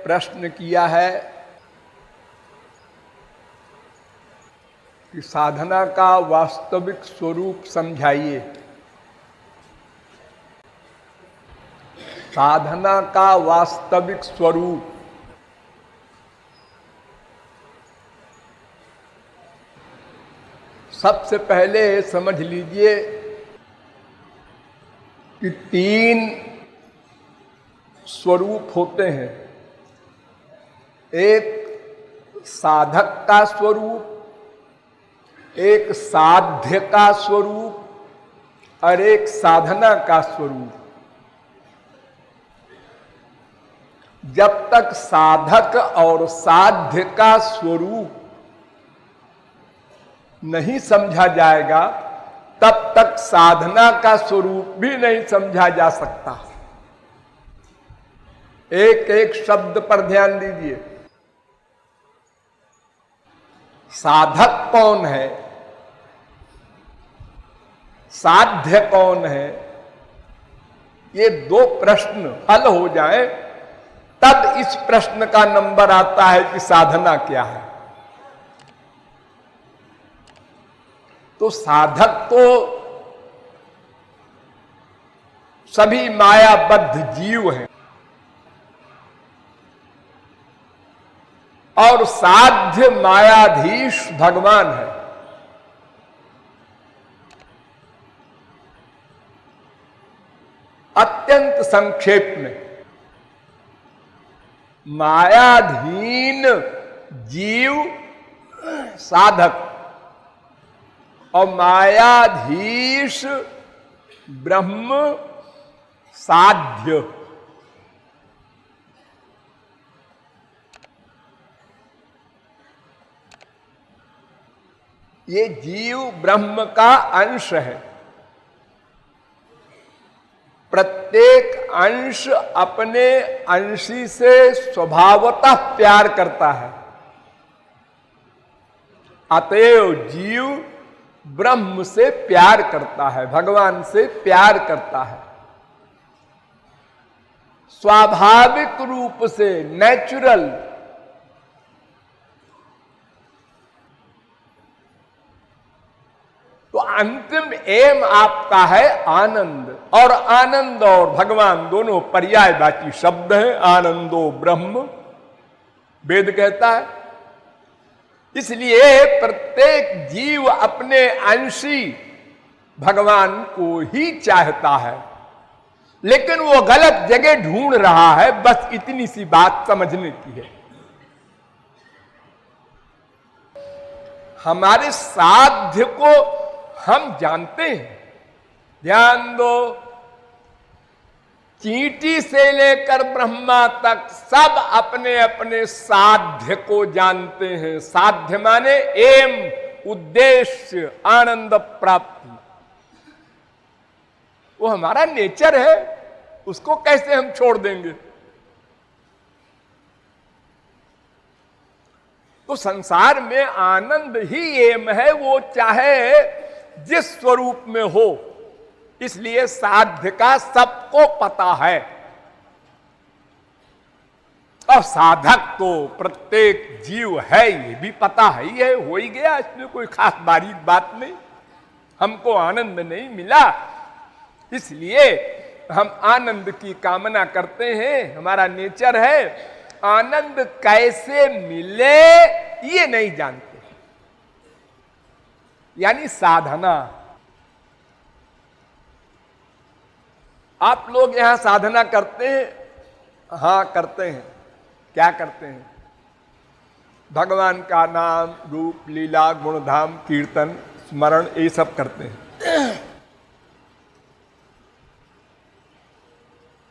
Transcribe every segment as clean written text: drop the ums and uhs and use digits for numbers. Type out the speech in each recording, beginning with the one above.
प्रश्न किया है कि साधना का वास्तविक स्वरूप समझाइए। साधना का वास्तविक स्वरूप सबसे पहले समझ लीजिए कि 3 स्वरूप होते हैं। एक साधक का स्वरूप, एक साध्य का स्वरूप और एक साधना का स्वरूप। जब तक साधक और साध्य का स्वरूप नहीं समझा जाएगा तब तक साधना का स्वरूप भी नहीं समझा जा सकता। एक एक शब्द पर ध्यान दीजिए। साधक कौन है, साध्य कौन है, ये 2 प्रश्न हल हो जाए तब इस प्रश्न का नंबर आता है कि साधना क्या है। तो साधक तो सभी मायाबद्ध जीव हैं और साध्य मायाधीश भगवान है। अत्यंत संक्षेप में मायाधीन जीव साधक और मायाधीश ब्रह्म साध्य। ये जीव ब्रह्म का अंश है। प्रत्येक अंश अपने अंशी से स्वभावतः प्यार करता है। अतएव जीव ब्रह्म से प्यार करता है, भगवान से प्यार करता है। स्वाभाविक रूप से, नेचुरल। तो अंतिम एम आपका है आनंद, और आनंद और भगवान दोनों पर्यायवाची शब्द हैं। आनंदो ब्रह्म वेद कहता है। इसलिए प्रत्येक जीव अपने अंशी भगवान को ही चाहता है, लेकिन वो गलत जगह ढूंढ रहा है। बस इतनी सी बात समझने की है। हमारे साध्य को हम जानते हैं। ध्यान दो, चींटी से लेकर ब्रह्मा तक सब अपने अपने साध्य को जानते हैं। साध्य माने एम, उद्देश्य, आनंद प्राप्ति। वो हमारा नेचर है, उसको कैसे हम छोड़ देंगे। तो संसार में आनंद ही एम है, वो चाहे जिस स्वरूप में हो। इसलिए साध्य का सबको पता है, और साधक तो प्रत्येक जीव है, ये भी पता है ही है। हो ही गया, इसमें कोई खास बारीक बात नहीं। हमको आनंद नहीं मिला, इसलिए हम आनंद की कामना करते हैं। हमारा नेचर है। आनंद कैसे मिले ये नहीं जानते, यानी साधना। आप लोग यहां साधना करते हैं? हां, करते हैं। क्या करते हैं? भगवान का नाम, रूप, लीला, गुणधाम, कीर्तन, स्मरण, ये सब करते हैं।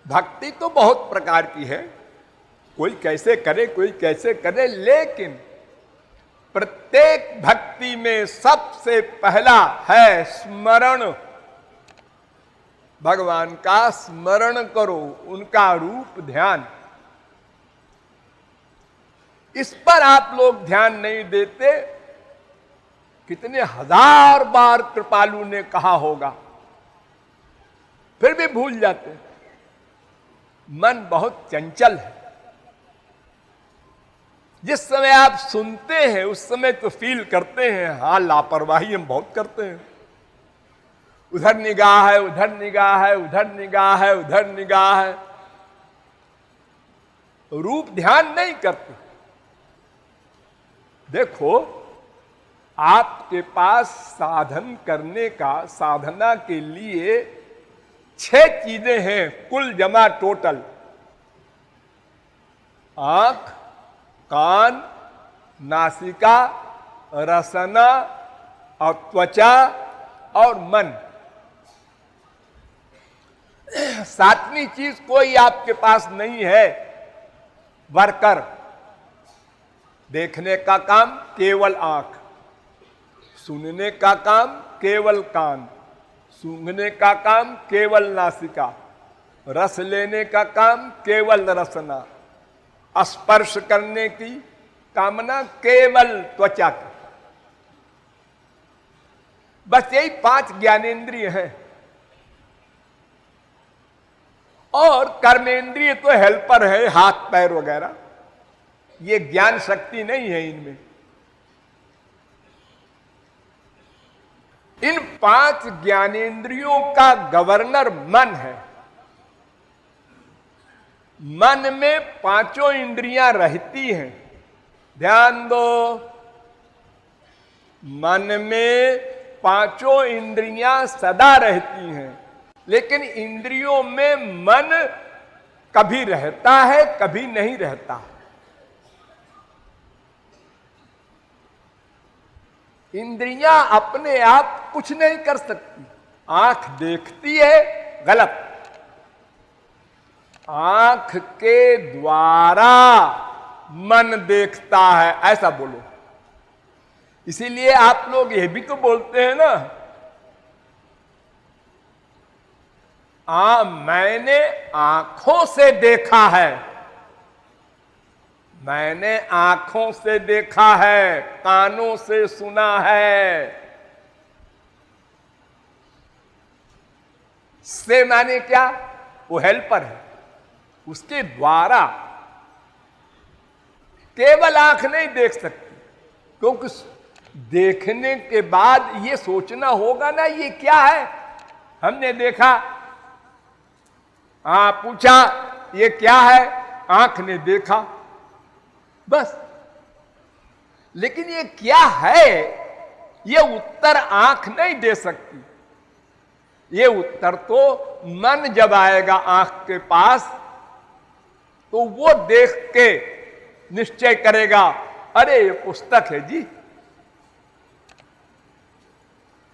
भक्ति तो बहुत प्रकार की है, कोई कैसे करे, कोई कैसे करे, लेकिन प्रत्येक भक्ति में सबसे पहला है स्मरण। भगवान का स्मरण करो, उनका रूप ध्यान। इस पर आप लोग ध्यान नहीं देते। कितने हजार बार कृपालु ने कहा होगा, फिर भी भूल जाते। मन बहुत चंचल है। जिस समय आप सुनते हैं उस समय तो फील करते हैं, हाँ लापरवाही हम बहुत करते हैं, उधर निगाह है, उधर निगाह है, उधर निगाह है, उधर निगाह है, रूप ध्यान नहीं करते। देखो, आपके पास साधन करने का, साधना के लिए 6 चीजें हैं कुल जमा टोटल: आंख, कान, नासिका, रसना और त्वचा और मन। 7वीं चीज कोई आपके पास नहीं है, वर्कर। देखने का काम केवल आंख, सुनने का काम केवल कान, सूंघने का काम केवल नासिका, रस लेने का काम केवल रसना, स्पर्श करने की कामना केवल त्वचा की। बस यही 5 ज्ञानेंद्रिय हैं, और कर्मेंद्रिय तो हेल्पर है, हाथ पैर वगैरह। ये ज्ञान शक्ति नहीं है इनमें। इन 5 ज्ञानेंद्रियों का गवर्नर मन है। मन में 5 इंद्रियां रहती हैं, ध्यान दो। मन में 5 इंद्रियां सदा रहती हैं, लेकिन इंद्रियों में मन कभी रहता है, कभी नहीं रहता। इंद्रियां अपने आप कुछ नहीं कर सकती। आंख देखती है, गलत। आंख के द्वारा मन देखता है, ऐसा बोलो। इसीलिए आप लोग ये भी तो बोलते हैं ना, मैंने आंखों से देखा है, मैंने आंखों से देखा है, कानों से सुना है। से माने क्या? वो हेल्पर है, उसके द्वारा। केवल आंख नहीं देख सकती, क्योंकि देखने के बाद ये सोचना होगा ना, ये क्या है। हमने देखा, पूछा ये क्या है, आंख ने देखा, बस। लेकिन ये क्या है, ये उत्तर आंख नहीं दे सकती। ये उत्तर तो मन जब आएगा आंख के पास, तो वो देख के निश्चय करेगा, अरे ये पुस्तक है जी।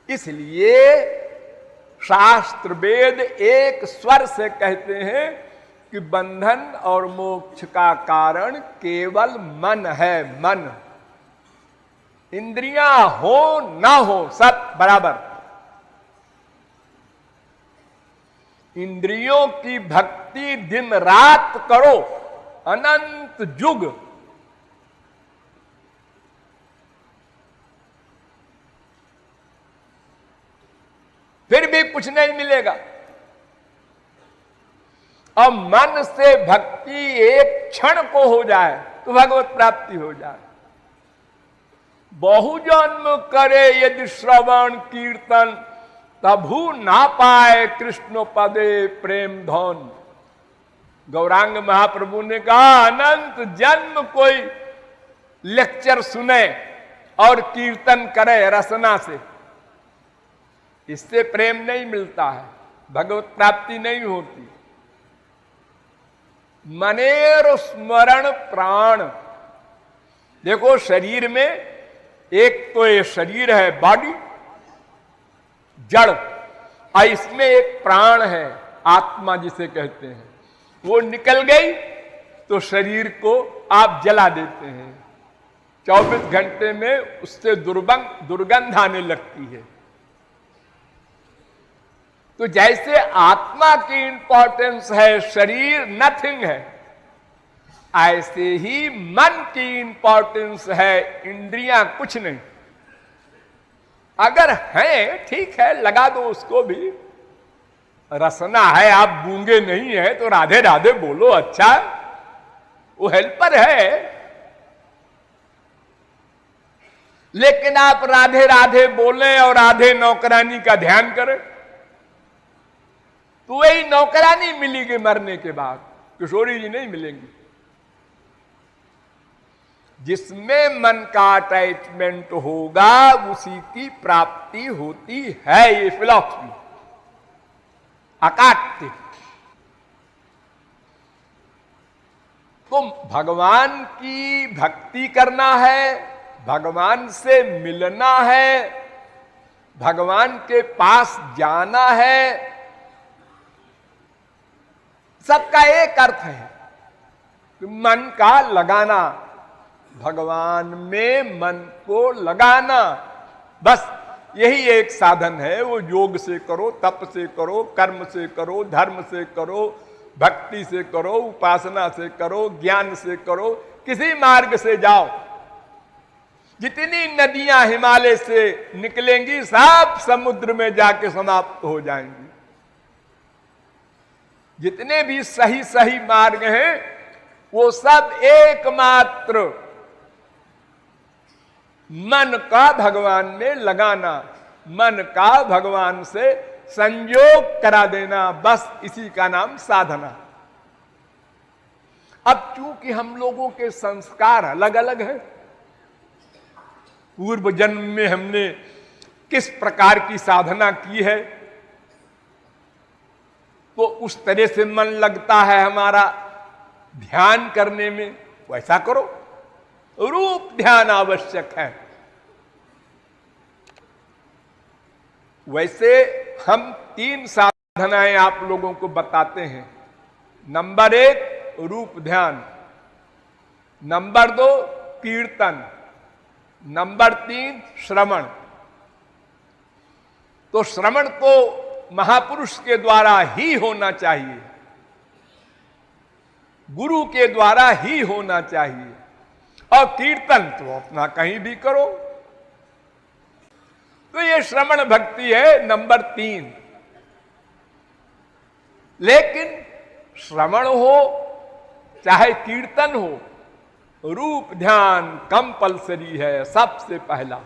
इसलिए शास्त्र वेद एक स्वर से कहते हैं कि बंधन और मोक्ष का कारण केवल मन है। मन, इंद्रियां हो ना हो सब बराबर। इंद्रियों की भक्ति दिन रात करो, अनंत युग। फिर भी कुछ नहीं मिलेगा। और मन से भक्ति एक क्षण को हो जाए तो भगवत प्राप्ति हो जाए। बहुजन्म करे यदि श्रवण कीर्तन, तभु ना पाए कृष्ण पदे प्रेम धन। गौरांग महाप्रभु ने कहा, अनंत जन्म कोई लेक्चर सुने और कीर्तन करे रसना से, इससे प्रेम नहीं मिलता है, भगवत प्राप्ति नहीं होती। मनेर स्मरण प्राण। देखो, शरीर में एक तो ये शरीर है बॉडी, जड़, और इसमें एक प्राण है, आत्मा जिसे कहते हैं। वो निकल गई तो शरीर को आप जला देते हैं, 24 घंटे में उससे दुर्गंध आने लगती है। तो जैसे आत्मा की इंपॉर्टेंस है, शरीर नथिंग है, ऐसे ही मन की इंपॉर्टेंस है, इंद्रियां कुछ नहीं। अगर है ठीक है, लगा दो उसको भी। रसना है, आप गूंगे नहीं है, तो राधे राधे बोलो, अच्छा, वो हेल्पर है। लेकिन आप राधे राधे बोलें और राधे नौकरानी का ध्यान करें तो वही नौकरानी मिलेगी मरने के बाद, किशोरी जी नहीं मिलेंगी। जिसमें मन का अटैचमेंट होगा उसी की प्राप्ति होती है। ये फिलॉसफी अकाट्य। तो भगवान की भक्ति करना है, भगवान से मिलना है, भगवान के पास जाना है, सबका एक अर्थ है कि मन का लगाना, भगवान में मन को लगाना, बस यही एक साधन है। वो योग से करो, तप से करो, कर्म से करो, धर्म से करो, भक्ति से करो, उपासना से करो, ज्ञान से करो, किसी मार्ग से जाओ। जितनी नदियां हिमालय से निकलेंगी सब समुद्र में जाके समाप्त हो जाएंगी। जितने भी सही सही मार्ग हैं वो सब एकमात्र मन का भगवान में लगाना, मन का भगवान से संयोग करा देना, बस इसी का नाम साधना। अब चूंकि हम लोगों के संस्कार अलग अलग हैं, पूर्व जन्म में हमने किस प्रकार की साधना की है तो उस तरह से मन लगता है हमारा ध्यान करने में, वैसा करो। रूप ध्यान आवश्यक है। वैसे हम 3 साधनाएं आप लोगों को बताते हैं। नंबर 1 रूप ध्यान, नंबर 2 कीर्तन, नंबर 3 श्रवण। तो श्रवण तो महापुरुष के द्वारा ही होना चाहिए, गुरु के द्वारा ही होना चाहिए, और कीर्तन तो अपना कहीं भी करो। तो ये श्रवण भक्ति है नंबर 3। लेकिन श्रवण हो चाहे कीर्तन हो, रूप ध्यान कंपलसरी है, सबसे पहला।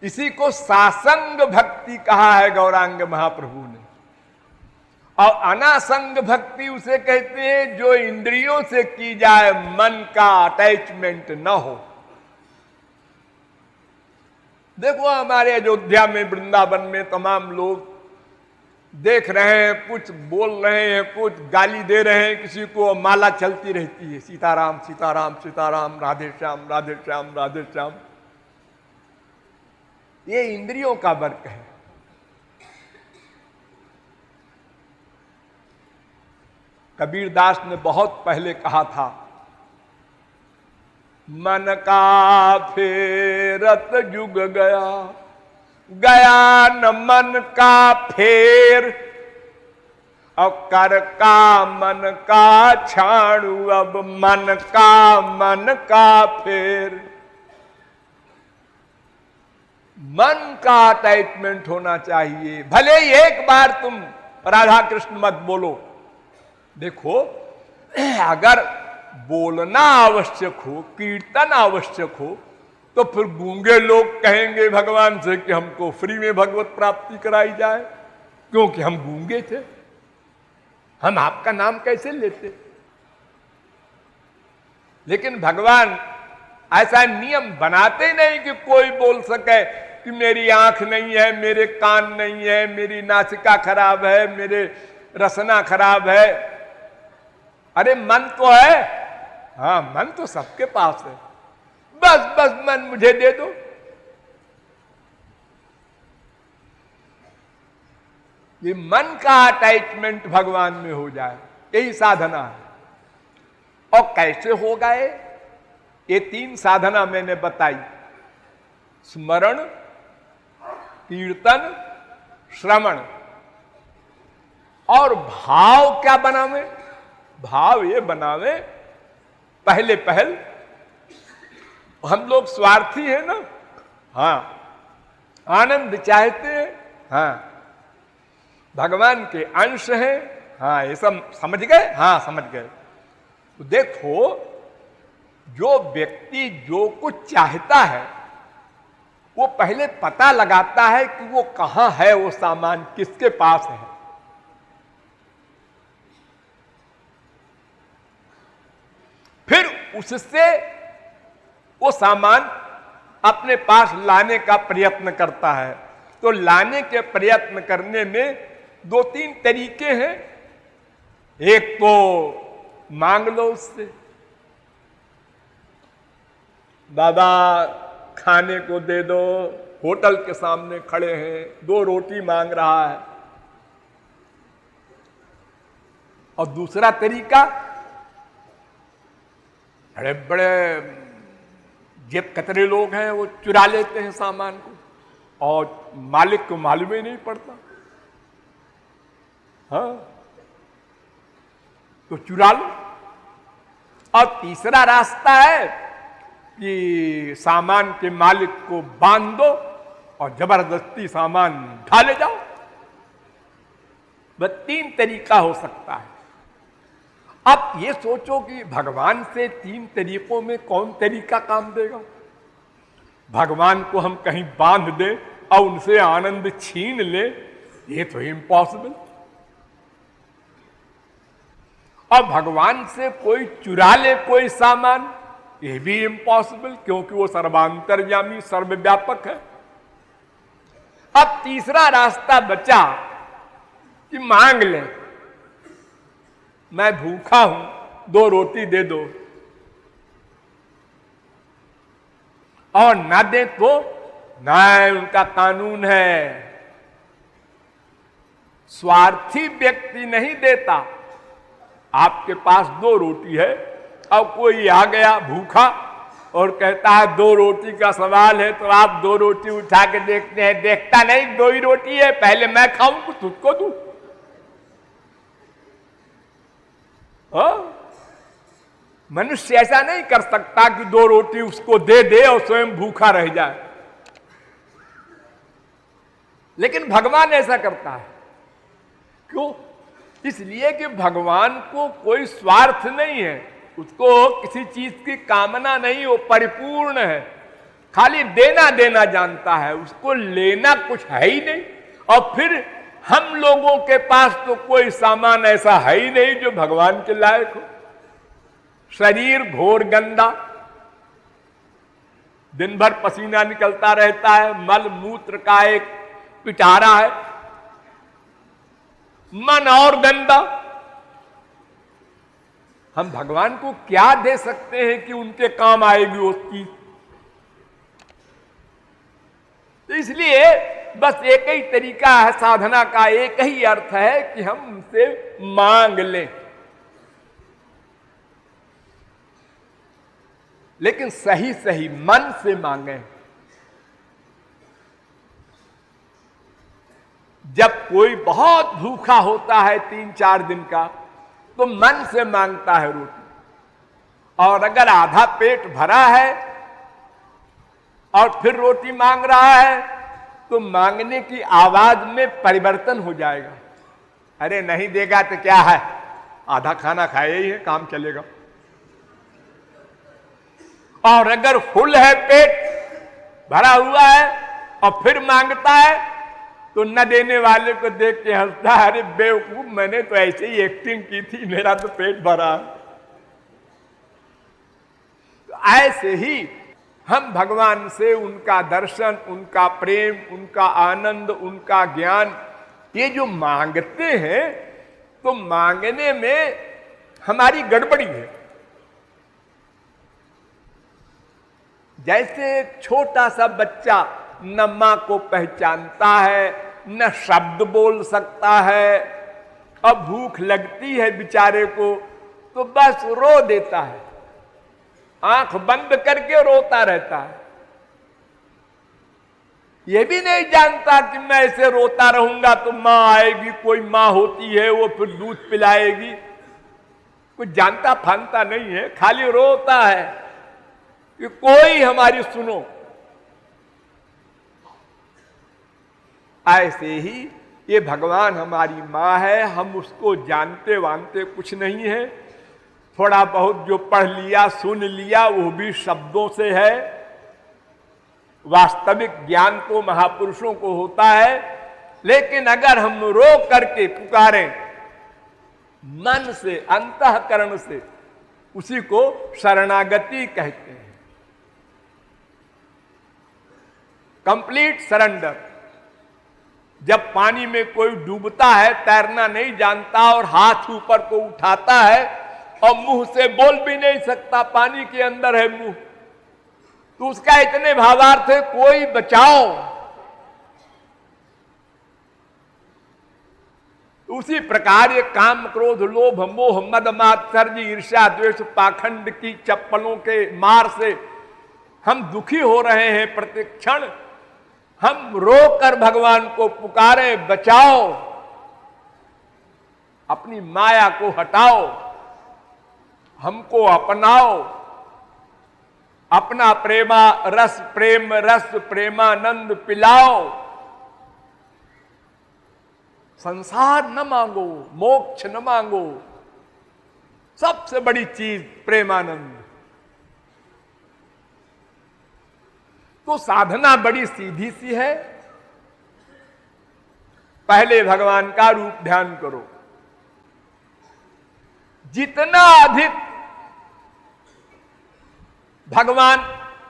इसी को सासंग भक्ति कहा है गौरांग महाप्रभु ने। और अनासंग भक्ति उसे कहते हैं जो इंद्रियों से की जाए, मन का अटैचमेंट न हो। देखो हमारे अयोध्या में, वृंदावन में तमाम लोग देख रहे हैं, कुछ बोल रहे हैं, कुछ गाली दे रहे हैं, किसी को माला चलती रहती है, सीताराम सीताराम सीताराम, राधे श्याम राधे श्याम राधे श्याम। ये इंद्रियों का वर्क है। कबीरदास ने बहुत पहले कहा था, मन का फेरत जुग गया, गया न मन का फेर, अब कर का मन का छाणु, अब मन का फेर। मन का अटैचमेंट होना चाहिए। भले ही एक बार तुम राधा कृष्ण मत बोलो। देखो अगर बोलना आवश्यक हो, कीर्तन आवश्यक हो, तो फिर गूंगे लोग कहेंगे भगवान से कि हमको फ्री में भगवत प्राप्ति कराई जाए, क्योंकि हम गूंगे थे, हम आपका नाम कैसे लेते। लेकिन भगवान ऐसा नियम बनाते नहीं कि कोई बोल सके कि मेरी आंख नहीं है, मेरे कान नहीं है, मेरी नासिका खराब है, मेरे रसना खराब है। अरे मन तो है, हाँ मन तो सबके पास है, बस बस मन मुझे दे दो। ये मन का अटैचमेंट भगवान में हो जाए, यही साधना है। और कैसे हो गए? ये 3 साधना मैंने बताई, स्मरण, कीर्तन, श्रवण। और भाव क्या बनावे? भाव ये बनावे, पहले पहल हम लोग स्वार्थी हैं ना, हाँ आनंद चाहते हैं, हाँ भगवान के अंश हैं, हाँ ये सब समझ गए, हाँ समझ गए। तो देखो जो व्यक्ति जो कुछ चाहता है वो पहले पता लगाता है कि वो कहां है, वो सामान किसके पास है। फिर उससे वो सामान अपने पास लाने का प्रयत्न करता है। तो लाने के प्रयत्न करने में दो तीन तरीके हैं। एक तो मांग लो उससे, दादा खाने को दे दो, होटल के सामने खड़े हैं, 2 रोटी मांग रहा है। और दूसरा तरीका, बड़े बड़े जेब कतरे लोग हैं, वो चुरा लेते हैं सामान को और मालिक को मालूम ही नहीं पड़ता। हाँ, तो चुरा लो। और तीसरा रास्ता है कि सामान के मालिक को बांध दो और जबरदस्ती सामान उठा ले जाओ। बस 3 तरीका हो सकता है। अब ये सोचो कि भगवान से 3 तरीकों में कौन तरीका काम देगा। भगवान को हम कहीं बांध दें और उनसे आनंद छीन ले, ये तो इम्पॉसिबल। और भगवान से कोई चुरा ले कोई सामान, ये भी इम्पॉसिबल, क्योंकि वो सर्वांतर्यामी सर्वव्यापक है। अब तीसरा रास्ता बचा कि मांग ले, मैं भूखा हूं, 2 रोटी दे दो। और ना दे तो ना, उनका कानून है, स्वार्थी व्यक्ति नहीं देता। आपके पास 2 रोटी है, अब कोई आ गया भूखा और कहता है 2 रोटी का सवाल है, तो आप 2 रोटी उठा के देखते हैं, देखता नहीं 2 ही रोटी है, पहले मैं खाऊं तो तुझको दूं। मनुष्य ऐसा नहीं कर सकता कि 2 रोटी उसको दे दे और स्वयं भूखा रह जाए। लेकिन भगवान ऐसा करता है। क्यों? इसलिए कि भगवान को कोई स्वार्थ नहीं है, उसको किसी चीज की कामना नहीं, वो परिपूर्ण है, खाली देना देना जानता है, उसको लेना कुछ है ही नहीं। और फिर हम लोगों के पास तो कोई सामान ऐसा है ही नहीं जो भगवान के लायक हो। शरीर घोर गंदा, दिन भर पसीना निकलता रहता है, मल मूत्र का एक पिटारा है, मन और गंदा। हम भगवान को क्या दे सकते हैं कि उनके काम आएगी वो चीज। तो इसलिए बस एक ही तरीका है साधना का, एक ही अर्थ है कि हम उनसे मांग लें, लेकिन सही सही मन से मांगे। जब कोई बहुत भूखा होता है 3-4 दिन का, तो मन से मांगता है रोटी। और अगर आधा पेट भरा है और फिर रोटी मांग रहा है, तो मांगने की आवाज में परिवर्तन हो जाएगा। अरे नहीं देगा तो क्या है, आधा खाना खाया ही है, काम चलेगा। और अगर फुल है, पेट भरा हुआ है और फिर मांगता है, तो न देने वाले को देख के हंसता है, अरे बेवकूफ, मैंने तो ऐसे ही एक्टिंग की थी, मेरा तो पेट भरा। तो ऐसे ही हम भगवान से उनका दर्शन, उनका प्रेम, उनका आनंद, उनका ज्ञान, ये जो मांगते हैं, तो मांगने में हमारी गड़बड़ी है। जैसे छोटा सा बच्चा न मां को पहचानता है, न शब्द बोल सकता है, अब भूख लगती है बेचारे को तो बस रो देता है, आंख बंद करके रोता रहता है। यह भी नहीं जानता कि मैं ऐसे रोता रहूंगा तो मां आएगी, कोई मां होती है वो फिर दूध पिलाएगी। कुछ जानता फानता नहीं है, खाली रोता है कि कोई हमारी सुनो। ऐसे ही ये भगवान हमारी मां है, हम उसको जानते वानते कुछ नहीं है, थोड़ा बहुत जो पढ़ लिया सुन लिया वो भी शब्दों से है। वास्तविक ज्ञान तो महापुरुषों को होता है। लेकिन अगर हम रो करके पुकारें मन से, अंतःकरण से, उसी को शरणागति कहते हैं। Complete surrender. जब पानी में कोई डूबता है, तैरना नहीं जानता और हाथ ऊपर को उठाता है और मुंह से बोल भी नहीं सकता, पानी के अंदर है मुंह, तो उसका इतने भावार्थ है, कोई बचाओ। उसी प्रकार ये काम, क्रोध, लोभ, मोह, मद, मात्सर्य, ईर्ष्या, द्वेष, पाखंड की चप्पलों के मार से हम दुखी हो रहे हैं प्रतिक्षण। हम रोकर भगवान को पुकारे, बचाओ, अपनी माया को हटाओ, हमको अपनाओ, अपना प्रेम रस प्रेमानंद पिलाओ। संसार न मांगो, मोक्ष न मांगो, सबसे बड़ी चीज प्रेमानंद। तो साधना बड़ी सीधी सी है। पहले भगवान का रूप ध्यान करो। जितना अधिक भगवान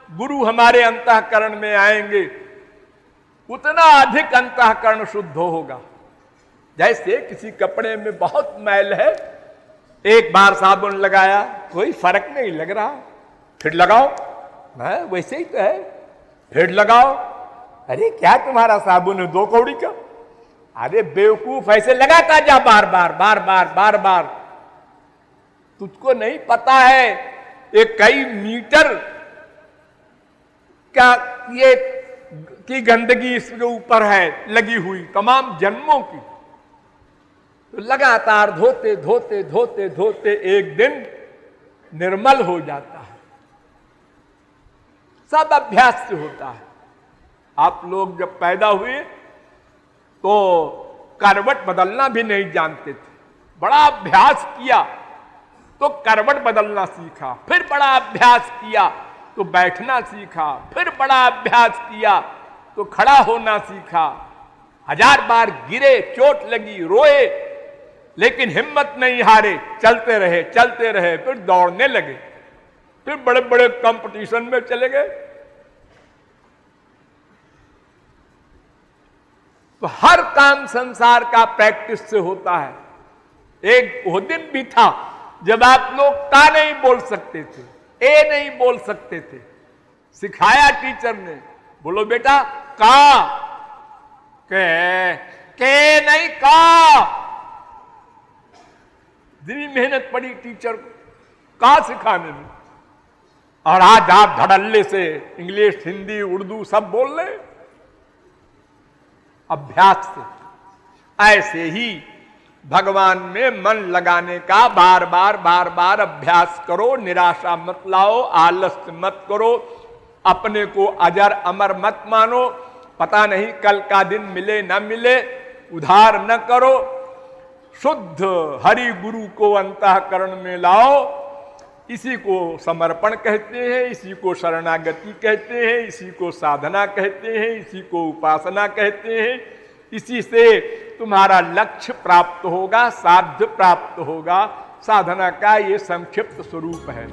गुरु हमारे अंतःकरण में आएंगे, उतना अधिक अंतःकरण शुद्ध होगा। जैसे किसी कपड़े में बहुत मैल है, एक बार साबुन लगाया, कोई फर्क नहीं लग रहा, फिर लगाओ, वैसे ही तो है, फिर लगाओ। अरे क्या तुम्हारा साबुन है 2 कौड़ी का? अरे बेवकूफ, ऐसे लगाता जा बार बार बार बार बार बार। तुझको नहीं पता है ये कई मीटर का ये की गंदगी इसके ऊपर है लगी हुई, तमाम जन्मों की। तो लगातार धोते धोते धोते धोते एक दिन निर्मल हो जाता है। सब अभ्यास से होता है। आप लोग जब पैदा हुए तो करवट बदलना भी नहीं जानते थे, बड़ा अभ्यास किया तो करवट बदलना सीखा, फिर बड़ा अभ्यास किया तो बैठना सीखा, फिर बड़ा अभ्यास किया तो खड़ा होना सीखा। 1000 बार गिरे, चोट लगी, रोए, लेकिन हिम्मत नहीं हारे, चलते रहे, फिर दौड़ने लगे, फिर बड़े बड़े कंपटीशन में चले गए। तो हर काम संसार का प्रैक्टिस से होता है। एक वो दिन भी था जब आप लोग का नहीं बोल सकते थे, ए नहीं बोल सकते थे, सिखाया टीचर ने, बोलो बेटा का, के नहीं का। इतनी मेहनत पड़ी टीचर को का सिखाने में, और आज आप धड़ल्ले से इंग्लिश, हिंदी, उर्दू सब बोल रहे अभ्यास से। ऐसे ही भगवान में मन लगाने का बार बार अभ्यास करो। निराशा मत लाओ, आलस्य मत करो, अपने को अजर अमर मत मानो। पता नहीं कल का दिन मिले न मिले, उधार न करो। शुद्ध हरि गुरु को अंतःकरण में लाओ। इसी को समर्पण कहते हैं, इसी को शरणागति कहते हैं, इसी को साधना कहते हैं, इसी को उपासना कहते हैं। इसी से तुम्हारा लक्ष्य प्राप्त होगा, साध्य प्राप्त होगा। साधना का ये संक्षिप्त स्वरूप है।